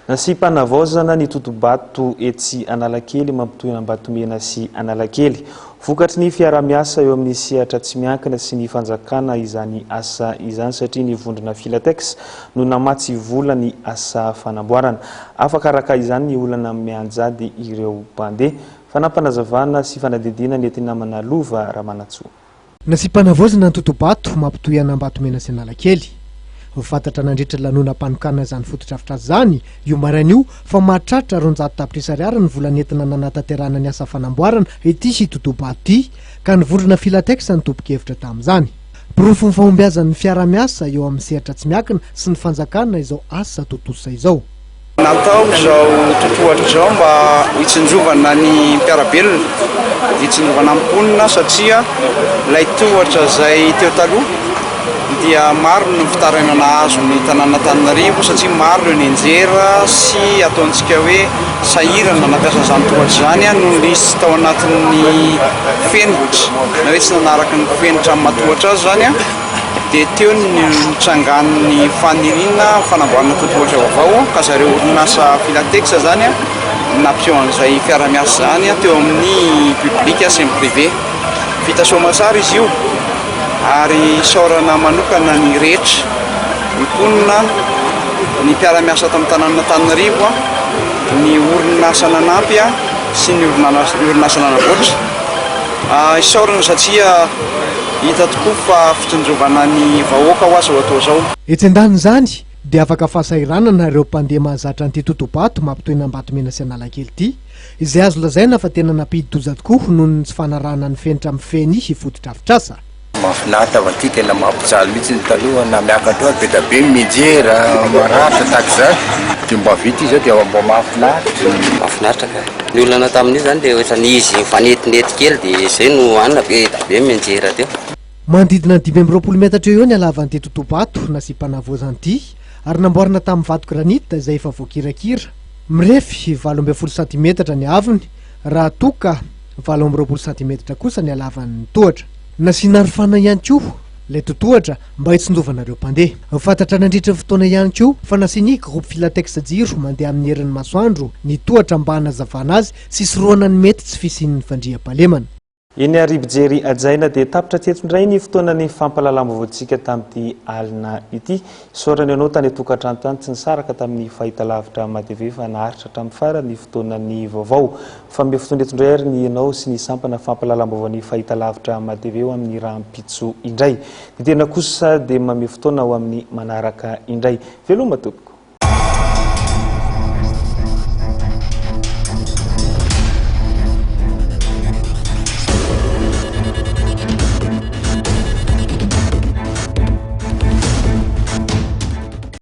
Nasipana-vaozana ny totobato etsy Analakely mampitohy Ambatomena sy Analakely. Vokatry ny fiara-miasa eo amin'ny sehatra tsy miankina sy ny fanjakana izany asa izany satria ny vondrona Filatex no namatsy vola ny asa fanamboarana. Afaka araka izany ny olana mianjady ireo mpandeha. Fanampanazavana sy fanadidina nety namana Lova Ramanatsoa. Nasipana-vaozana ny totobato mampitohy Ambatomena sy Analakely. Fantatra nandritra lanonam-panokana izany fototrafitra zany io marainio fa mahatratra 400 tapitrisa ariary ny vola nentina nanatanterahana ny asa fanamboarana ity sy totobato ity ka ny vondrona Filatex ny topokevitra tamin'izany. Pirofo ny fahombiazan'ny fiara-miasa eo amin'ny sehatra tsy miankina sy ny fanjakana izao asa totosa izao. Natao izao totohatra izao mba hitsinjovana ny mpiarabelona, hitsinjovana amin'ny mponina satria ilay tohatra izay teo taloha dia maro ny fitarainana azo ny tanàn'Antananarivo satria maro ny anjera sy ataontsika hoe sahirana nampiasa izany tohatra izany no nisy tao anatin'ny fenitra na hoe tsy nanaraka ny fenitra amin'ny matohatra azy izany dia teo ny nitsangan'ny faniriana fanamboarana totohatra vaovao ka zareo orinasa Filatex zany nampiseho an'izay fiara-miasa zany teo amin'ny publika sy amin'ny privé. Vita soamantsara izy io ary saorana manokana ny rehetra, ny mponina, ny mpiara-miasa tamin'ny tanàn'Antananarivo, ny orinasa nanampy sy ny orinasa nanamboatra. Saorana satria hita tokoa fa fitsinjovana ny vahoaka ho azy atao zao. Etsy andaniny zany dia afaka fahasahiranana ireo mpandeha mahazatra an'ity totobato mampitohy Ambatomena sy Analakely ity, izay azo lazaina fa tena nampidi-doza tokoa noho ny tsy fanarahana ny fenitra amin'ny feny fototrafitra. Mahafinaritra fa tika na mampijaly mihitsy ny taloha na miakatra be da be mijera maratra tahaka izany dia mba vita izy dia mba mahafinaritra ka ny olana tamin'io zany dia ohatrany izy mifanetinety kely dia izay no anina be da be mijera teo. Manodidina 520 metatra eo ny halavan'ity totobato nasipana-vaozana ity ary namboarina tamin'ny vato granita izay efa voakirakira. Mirefy 18 cm ny avony raha toka 18 cm kosa ny halavan'ny tohatra. Nasiana arofana ihany koa ilay totohatra mba hitsinjovanareo mpandeha. Fantatra nandritra ny fotoana ihany koa fa nasiany groupe Filatex jiro mandeha amin'ny herin'ny masoandro ny tohatra mba hanazavana azy sy soroana ny mety tsy fisian'ny fandriam-pahalemana. Eny Aribijery Ajaina dia tapitra tetindray ny fotoanan'ny fampalalam-baovontsika tamin'ity alina ity. Saorany ianao tany tokantrano tany tsy nisaraka tamin'ny fahitalavitra matv fa naharitra tamin'ny farany fotoanan'ny vaovao. Fa mbe fotoana tetindray ary ny ianao sy ny sampana fampalalam-baovan'ny fahitalavitra matv eo amin'ny rahampitso indray. Ny tena kosa dia mame fotoana ho amin'ny manaraka indray. Veloma tompoko.